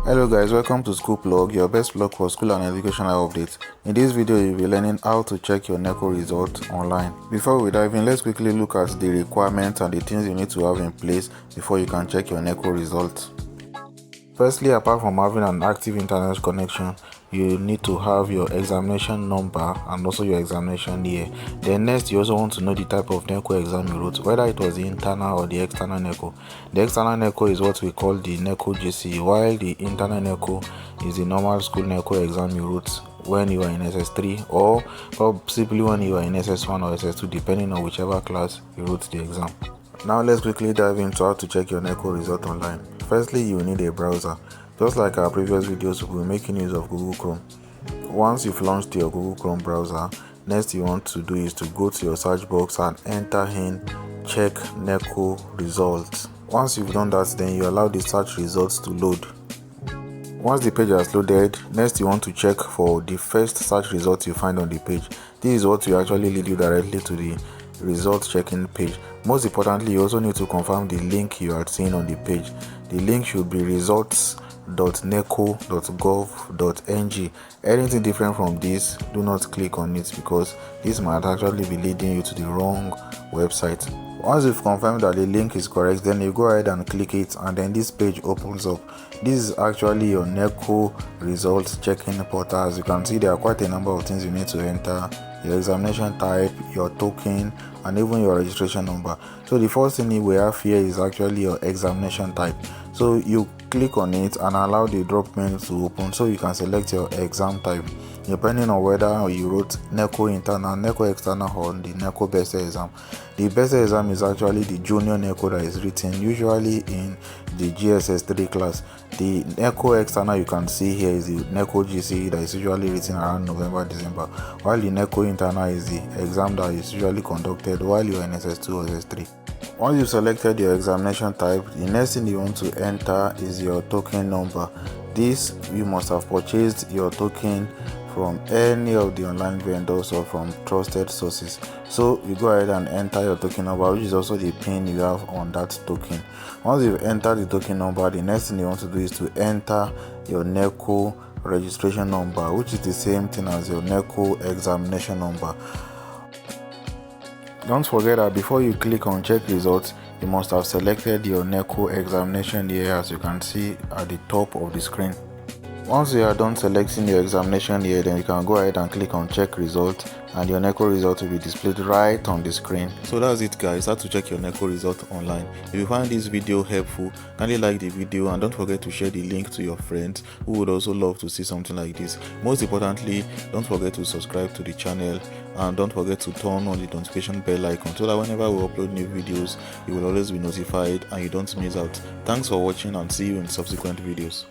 Hello guys, welcome to School Plug, your best plug for school and educational updates. In this video, you'll be learning how to check your NECO results online. Before we dive in, let's quickly look at the requirements and the things you need to have in place before you can check your NECO results. Firstly, apart from having an active internet connection, you need to have your examination number and also your examination year. Then next, you also want to know the type of NECO exam you wrote, whether it was the internal or the external NECO. The external NECO is what we call the NECO GC, while the internal NECO is the normal school NECO exam you wrote when you are in SS3 or possibly when you are in SS1 or SS2, depending on whichever class you wrote the exam. Now let's quickly dive into how to check your NECO result online. Firstly, you need a browser. Just like our previous videos, we'll be making use of Google Chrome. Once you've launched your Google Chrome browser, next you want to do is to go to your search box and enter in check NECO results. Once you've done that, then you allow the search results to load. Once the page has loaded, next you want to check for the first search result you find on the page. This is what will actually lead you directly to the result checking page. Most importantly, you also need to confirm the link you are seeing on the page. The link should be results.neco.gov.ng. Anything different from this, do not click on it because this might actually be leading you to the wrong website. Once you've confirmed that the link is correct, then you go ahead and click it, and then this page opens up. This is actually your NECO results checking portal. As you can see, there are quite a number of things you need to enter: your examination type, your token, and even your registration number. So the first thing we have here is actually your examination type. So you click on it and allow the drop menu to open, so you can select your exam type depending on whether you wrote NECO internal, NECO external, or the NECO best exam. The best exam is actually the junior NECO that is written usually in the GSS3 class. The NECO external you can see here is the NECO GC that is usually written around November, December, while the NECO internal is the exam that is usually conducted while you are in SS2 or SS3. Once you've selected your examination type, the next thing you want to enter is your token number. This, you must have purchased your token from any of the online vendors or from trusted sources. So you go ahead and enter your token number, which is also the pin you have on that token. Once you've entered the token number, the next thing you want to do is to enter your NECO registration number, which is the same thing as your NECO examination number. Don't forget that before you click on check results, you must have selected your NECO examination year, as you can see at the top of the screen. Once you are done selecting your examination year, then you can go ahead and click on check result, and your NECO result will be displayed right on the screen. So that's it guys, how to check your NECO result online. If you find this video helpful, kindly like the video and don't forget to share the link to your friends who would also love to see something like this. Most importantly, don't forget to subscribe to the channel and don't forget to turn on the notification bell icon so that whenever we upload new videos, you will always be notified and you don't miss out. Thanks for watching and see you in subsequent videos.